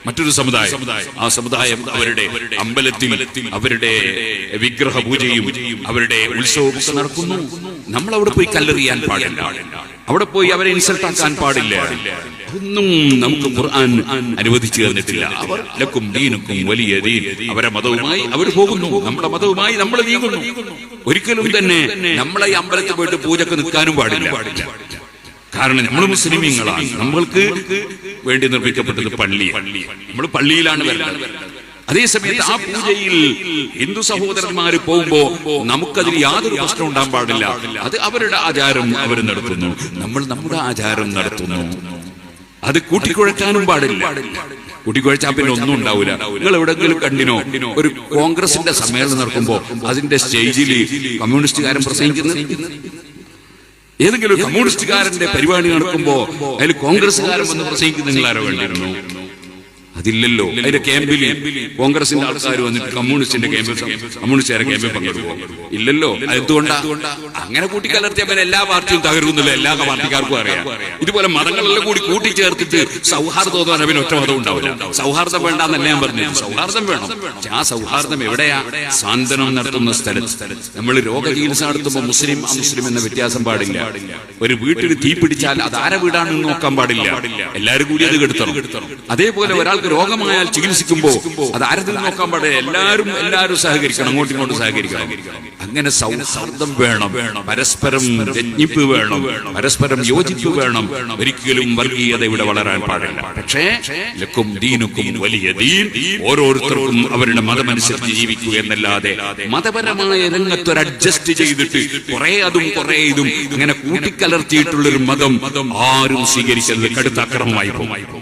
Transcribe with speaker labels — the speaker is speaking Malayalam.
Speaker 1: മറ്റൊരു സമുദായം. ആ സമുദായം അവരുടെ അമ്പലത്തിൽ അവരുടെ വിഗ്രഹ പൂജയും അവരുടെ ഉത്സവവും ഒക്കെ നടക്കുന്നു. നമ്മൾ അവിടെ പോയി കല്ലെറിയാൻ പാടില്ല, അവിടെ പോയി അവരെ ഇൻസൾട്ട് ആക്കാൻ പാടില്ല. ഒന്നും നമുക്ക് ഖുർആൻ അനുവദിച്ചു തന്നിട്ടില്ല. അവർ ലക്കും ദീനുക്കും വലിയ ദീൻ, അവരെ മതവുമായി അവർ പോകുന്നു, നമ്മുടെ മതവുമായി നമ്മൾ നീങ്ങുന്നു. ഒരിക്കലും തന്നെ നമ്മളെ ഈ അമ്പലത്തിൽ പോയിട്ട് പൂജക്ക് നിൽക്കാനും പാടില്ല. കാരണം നമ്മൾ മുസ്ലിമീങ്ങളാണ്, നമ്മൾക്ക് വേണ്ടി നിർമ്മിക്കപ്പെട്ടത് പള്ളി, നമ്മൾ പള്ളിയിലാണ് വരുന്നത്. അതേസമയത്ത് ആ പൂജയിൽ ഹിന്ദു സഹോദരന്മാര് പോകുമ്പോ നമുക്കതിൽ യാതൊരു പ്രശ്നം ഉണ്ടാകാൻ പാടില്ല. അത് അവരുടെ ആചാരം അവർ നടത്തുന്നു, നമ്മൾ നമ്മുടെ ആചാരം നടത്തുന്നു. അത് കൂട്ടിക്കുഴക്കാനും പാടില്ല. കൂട്ടിക്കുഴച്ചാൽ പിന്നെ ഒന്നും ഉണ്ടാവില്ല. നിങ്ങൾ എവിടെങ്കിലും കണ്ടിനോ ഒരു കോൺഗ്രസിന്റെ സമ്മേളനം നടക്കുമ്പോ അതിന്റെ സ്റ്റേജിൽ കമ്മ്യൂണിസ്റ്റുകാരൻ പ്രസംഗിക്കുന്നത്? ഏതെങ്കിലും കമ്മ്യൂണിസ്റ്റുകാരന്റെ പരിപാടി നടക്കുമ്പോ അതിൽ കോൺഗ്രസ്സുകാരൻ വന്ന് പ്രസംഗിക്കുന്ന നിങ്ങൾ ആരോ കണ്ടിരുന്നു? അതില്ലല്ലോ. അതിന്റെ ക്യാമ്പിൽ കോൺഗ്രസിന്റെ ആൾക്കാർ വന്നിട്ട് കമ്മ്യൂണിസ്റ്റിന്റെ ക്യാമ്പിൽ കമ്മ്യൂണിസ്റ്റുകാരെ ക്യാമ്പിൽ പങ്കെടുക്കുമോ? ഇല്ലല്ലോ. എന്തുകൊണ്ടാ? അങ്ങനെ കൂട്ടിക്കലർത്തിയ പിന്നെ എല്ലാ പാർട്ടിയും തകരുന്നില്ല, എല്ലാ പാർട്ടിക്കാർക്കും അറിയാം. ഇതുപോലെ മതങ്ങളെല്ലാം കൂടി കൂട്ടിച്ചേർത്തിട്ട് സൗഹാർദ്ദം തോന്നാൻ പിന്നെ ഒറ്റ മതം ഉണ്ടാവില്ല. സൗഹാർദ്ദം വേണ്ടെന്നല്ല ഞാൻ പറഞ്ഞത്, സൗഹാർദ്ദം വേണം. ആ സൗഹാർദ്ദം എവിടെയാ? സാന്ത്വനം നടത്തുന്ന സ്ഥലത്ത്. നമ്മൾ രോഗചികിത്സ നടത്തുമ്പോൾ മുസ്ലിം അമുസ്ലിം എന്ന വ്യത്യാസം പാടില്ല. ഒരു വീട്ടിൽ തീ പിടിച്ചാൽ അത് ആരെ വീടാണെന്ന് നോക്കാൻ പാടില്ല, എല്ലാവരും കൂടി അത് കെടുത്തണം. അതേപോലെ ഒരാൾക്ക് രോഗമായാൽ ചികിത്സിക്കുമ്പോ അത് ആരത്തിൽ നോക്കാൻ പാടില്ല, എല്ലാവരും സഹകരിക്കണം, അങ്ങോട്ടും ഇങ്ങോട്ടും സഹകരിക്കണം. അങ്ങനെ സൗഹാർദ്ദം വേണം, പരസ്പരം രഞ്ജിപ്പ് വേണം, പരസ്പരം യോജിപ്പ് വേണം. ഒരിക്കലും വർഗീയത ഇവിടെ വളരാൻ പാടില്ല. പക്ഷേ ലക്കും ദീനുക്കും വലിയ ദീൻ, ഓരോരുത്തർക്കും അവരുടെ മതമനുസരിച്ച് ജീവിക്കുക എന്നല്ലാതെ മതപരമായ രംഗത്തൊരു അഡ്ജസ്റ്റ് ചെയ്തിട്ട് കുറെ അതും കുറെ ഇതും ഇങ്ങനെ കൂട്ടിക്കലർത്തിയിട്ടുള്ളൊരു മതം ആരും സ്വീകരിക്കുന്നത് കടുത്ത അക്രമമായി പോകും.